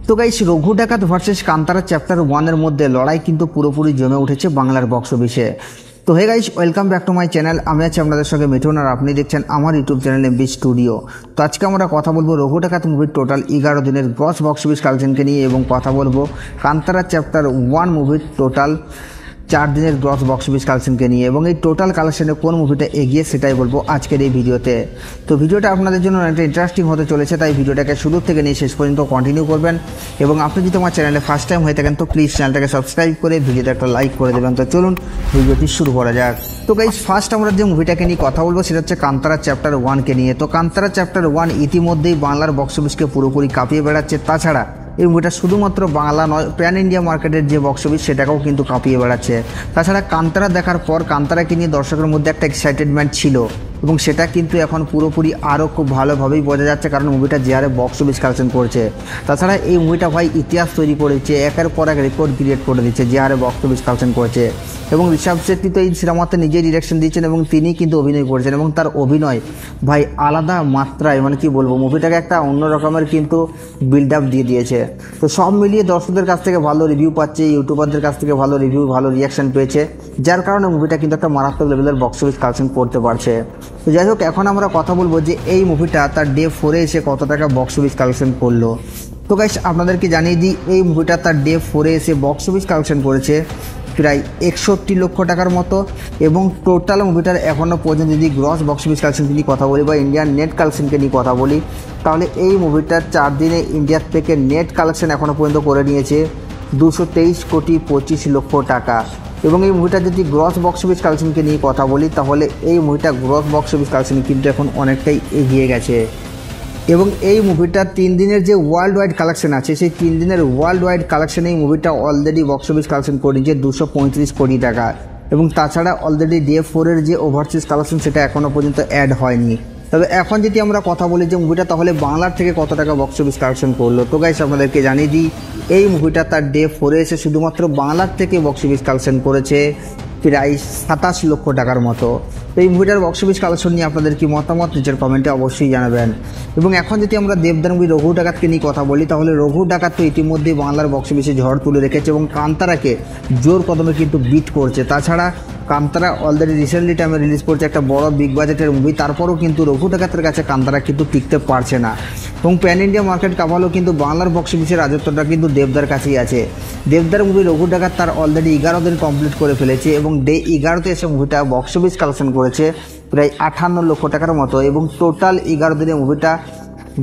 তো গাইস, রঘু ডাকাত versus Kantara chapter 1 এর মধ্যে লড়াই কিন্তু পুরোপুরি জমে উঠেছে বাংলার বক্স অফিসে। তো hey guys, welcome back to my channel. আমি আছি আপনাদের সঙ্গে মিঠুন, আর আপনি দেখছেন আমার ইউটিউব চ্যানেল এমবি স্টুডিও। তো আজকে আমরা কথা বলবো রঘু ডাকাত মুভির টোটাল 11 দিনের গ্রস বক্স অফিস কালেকশনকে নিয়ে, এবং কথা বলবো কান্তারা চ্যাপ্টার 1 মুভির টোটাল 4 দিনের গ্রস বক্স অফিস কালেকশনকে নিয়ে, এবং এই টোটাল কালেকশনে কোন মুভিটা এগিয়ে সেটাই বলবো আজকের এই ভিডিওতে। তো ভিডিওটা আপনাদের জন্য অনেকটা ইন্টারেস্টিং হতে চলেছে, তাই ভিডিওটাকে শুরু থেকে নিয়ে শেষ পর্যন্ত কন্টিনিউ করবেন। এবং আপনি যদি আমার চ্যানেলে ফার্স্ট টাইম হয়ে থাকেন তো প্লিজ চ্যানেলটাকে সাবস্ক্রাইব করে ভিডিওতে একটা লাইক করে দেবেন। তো চলুন ভিডিওটি শুরু করা যাক। তো গাইস, ফার্স্ট আমরা যে মুভিটাকে নিয়ে কথা বলবো সেটা হচ্ছে কান্তারা চ্যাপ্টার 1কে নিয়ে। তো কান্তারা চ্যাপ্টার 1 ইতিমধ্যেই বাংলার বক্স অফিসকে পুরোপুরি কাঁপিয়ে বেড়াচ্ছে। তাছাড়া এই মুভিটা শুধুমাত্র বাংলা নয়, প্যান ইন্ডিয়া মার্কেটের যে বক্স অফিস সেটাকেও কিন্তু কাঁপিয়ে বেড়াচ্ছে। তাছাড়া কান্তারা দেখার পর কান্তারাকে নিয়ে দর্শকের মধ্যে একটা এক্সাইটেডমেন্ট ছিল, এবং সেটা কিন্তু এখন পুরোপুরি আরও খুব ভালোভাবেই বোঝা যাচ্ছে, কারণ মুভিটা যে হারে বক্স অফিস কালেকশন করছে। তাছাড়া এই মুভিটা ভাই ইতিহাস তৈরি করেছে, একের পর এক রেকর্ড ক্রিয়েট করে দিচ্ছে যে হারে বক্স অফিস কালেকশন করছে। এবং ঋষভ শেট্টি তো এই সিনেমাতে নিজেই ডিরেকশন দিয়েছেন এবং তিনি কিন্তু অভিনয় করেছেন, এবং তার অভিনয় ভাই আলাদা মাত্রায়, মানে কি বলবো, মুভিটাকে একটা অন্য রকমের কিন্তু বিল্ড আপ দিয়ে দিয়েছে। তো সব মিলিয়ে দর্শকদের কাছ থেকে ভালো রিভিউ পাচ্ছে, ইউটিউবারদের কাছ থেকে ভালো রিভিউ, ভালো রিয়াকশন পেয়েছে, যার কারণে মুভিটা কিন্তু একটা মারাত্মক লেভেলের বক্স অফিস কালেকশন করতে পারছে। তো যাই হোক, এখন আমরা কথা বলবো যে এই মুভিটা তার ডে 4-এ এসে কত টাকা বক্স অফিস কালেকশন করলো। তো গাইস, আপনাদেরকে জানিয়ে দিই, এই মুভিটা তার ডে 4-এ এসে বক্স অফিস কালেকশন করেছে প্রায় 61 লক্ষ টাকার মতো। এবং টোটাল মুভিটার এখনও পর্যন্ত যদি গ্রস বক্স অফিস কালেকশন নিয়ে কথা বলি বা ইন্ডিয়ান নেট কালেকশনকে নিয়ে কথা বলি, তাহলে এই মুভিটার 4 দিনে ইন্ডিয়ার থেকে নেট কালেকশন এখনও পর্যন্ত করে নিয়েছে 223,25,00,000 টাকা। এবং এই মুভিটা যদি গ্রস বক্স অফিস কালেকশনকে নিয়ে কথা বলি, তাহলে এই মুভিটা গ্রস বক্স অফিস কালেকশন কিন্তু এখন অনেকটাই এগিয়ে গেছে। এবং এই মুভিটার 3 দিনের যে ওয়ার্ল্ড ওয়াইড কালেকশন আছে, সেই 3 দিনের ওয়ার্ল্ড ওয়াইড কালেকশনে এই মুভিটা অলরেডি বক্স অফিস কালেকশন করে নিয়েছে 235 কোটি টাকা। এবং তাছাড়া অলরেডি ডে 4-এর যে ওভারসিজ কালেকশন সেটা এখনও পর্যন্ত অ্যাড হয়নি। তবে এখন যদি আমরা কথা বলি যে মুভিটা তাহলে বাংলার থেকে কত টাকা বক্স অফিস কালেকশন করলো, তো গাইস আপনাদেরকে জানিয়ে দিই, এই মুভিটা তার ডে 4-এ এসে শুধুমাত্র বাংলার থেকে বক্স অফিস কালেকশন করেছে প্রায় 27 লক্ষ টাকার মতো। তো এই মুভিটার বক্স অফিস কালেকশন নিয়ে আপনাদের কি মতামত নিচের কমেন্টে অবশ্যই জানাবেন। এবং এখন যদি আমরা দেবদার মুভি রঘু ডাকাতকে নিয়ে কথা বলি, তাহলে রঘু ডাকাত তো ইতিমধ্যেই বাংলার বক্স অফিসে ঝড় তুলে রেখেছে এবং কান্তারাকে জোর কদমে কিন্তু বিট করছে। তাছাড়া কান্তারা অলরেডি রিসেন্টলি টাইমে রিলিজ করছে একটা বড় বিগ বাজেটের মুভি, তারপরও কিন্তু রঘু ডাকাতের কাছে কান্তারা কিন্তু টিকতে পারছে না। এবং প্যান ইন্ডিয়া মার্কেট কাভালেও কিন্তু বাংলার বক্স অফিসের রাজত্বটা কিন্তু দেবদার কাছেই আছে। দেবদার মুভি রঘু ডাকাত তার অলরেডি 11 দিন কমপ্লিট করে ফেলেছে, এবং ডে 11তে এসে মুভিটা বক্স অফিস কালেকশন করেছে প্রায় 58 লক্ষ টাকার মতো। এবং টোটাল 11 দিনে মুভিটা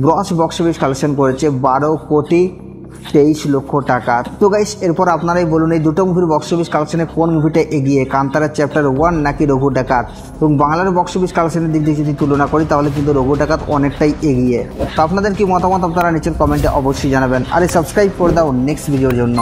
গ্রস বক্স অফিস কালেকশন করেছে 12,23,00,000 টাকা। তো গাইস, এরপর আপনারাই বলুন এই দুটো মুভির বক্স অফিস কালেকশনে কোন মুভিটা এগিয়ে, কান্তারা চ্যাপ্টার 1 নাকি রঘু ডাকাত? এবং বাংলার বক্স অফিস কালেকশনের দিক দিয়ে যদি তুলনা করি, তাহলে কিন্তু রঘু ডাকাত অনেকটাই এগিয়ে। তো আপনাদের কি মতামত আপনারা নিচের কমেন্টে অবশ্যই জানাবেন, আর সাবস্ক্রাইব করে দাও নেক্সট ভিডিওর জন্য।